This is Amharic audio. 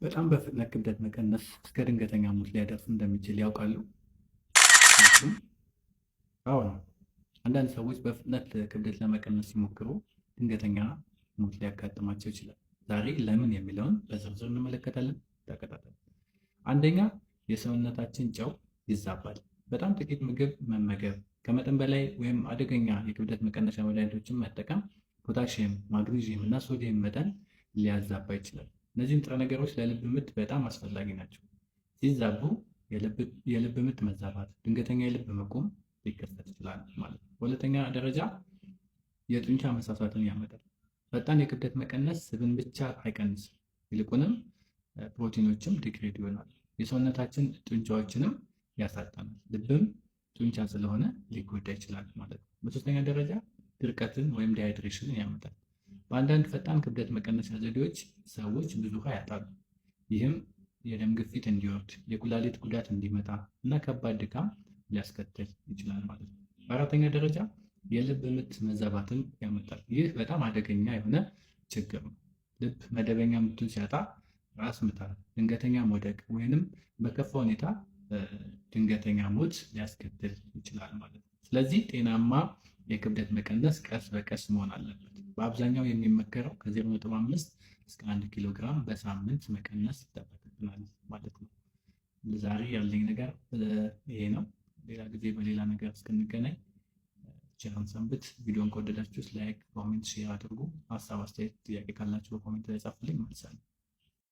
በጣም በፍጥነት ክብደት መቀነስ እስከ ድንገተኛ ሞት ሊያደርስ እንደሚችል ያውቃሉ? ምክንያቱም አዎ ነው። አንዳንድ ሰዎች በፍጥነት ክብደት ለመቀነስ ሲሞክሩ ድንገተኛ ሞት ሊያጋጥማቸው ይችላል። ዛሬ ለምን የሚለውን በዝርዝር እንመለከታለን። ተከታተሉ። አንደኛ፣ የሰውነታችን ጨው ይዛባል። በጣም ጥቂት ምግብ መመገብ፣ ከመጠን በላይ ወይም አደገኛ የክብደት መቀነሻ መድኃኒቶችን መጠቀም ፖታሽየም፣ ማግኒዥየም እና ሶዲየም መጠን ሊያዛባ ይችላል። እነዚህ ንጥረ ነገሮች ለልብ ምት በጣም አስፈላጊ ናቸው። ሲዛቡ የልብ ምት መዛባት፣ ድንገተኛ የልብ መቆም ሊከሰት ይችላል ማለት ነው። በሁለተኛ ደረጃ የጡንቻ መሳሳትን ያመጣል። ፈጣን የክብደት መቀነስ ስብን ብቻ አይቀንስም፣ ይልቁንም ፕሮቲኖችም ዲግሬድ ይሆናል። የሰውነታችን ጡንቻዎችንም ያሳጣናል። ልብም ጡንቻ ስለሆነ ሊጎዳ ይችላል ማለት ነው። በሶስተኛ ደረጃ ድርቀትን ወይም ዲሃይድሬሽንን ያመጣል። በአንዳንድ ፈጣን ክብደት መቀነሻ ዘዴዎች ሰዎች ብዙ ውሃ ያጣሉ። ይህም የደም ግፊት እንዲወርድ፣ የኩላሊት ጉዳት እንዲመጣ እና ከባድ ድካም ሊያስከትል ይችላል ማለት ነው። በአራተኛ ደረጃ የልብ ምት መዛባትን ያመጣል። ይህ በጣም አደገኛ የሆነ ችግር ነው። ልብ መደበኛ ምቱን ሲያጣ ራስ ምታት፣ ድንገተኛ መውደቅ ወይንም በከፋ ሁኔታ ድንገተኛ ሞት ሊያስከትል ይችላል ማለት ነው። ስለዚህ ጤናማ የክብደት መቀነስ ቀስ በቀስ መሆን አለበት። በአብዛኛው የሚመከረው ከ0.5 እስከ 1 ኪሎ ግራም በሳምንት መቀነስ ይጠበቅብናል ማለት ነው። ዛሬ ያለኝ ነገር ይሄ ነው። ሌላ ጊዜ በሌላ ነገር እስክንገናኝ ቸር ሰንብት። ቪዲዮን ከወደዳችሁት ላይክ፣ ኮሜንት፣ ሼር አድርጉ። ሀሳብ፣ አስተያየት፣ ጥያቄ ካላችሁ በኮሜንት ላይ ጻፉልኝ፣ መልሳለሁ።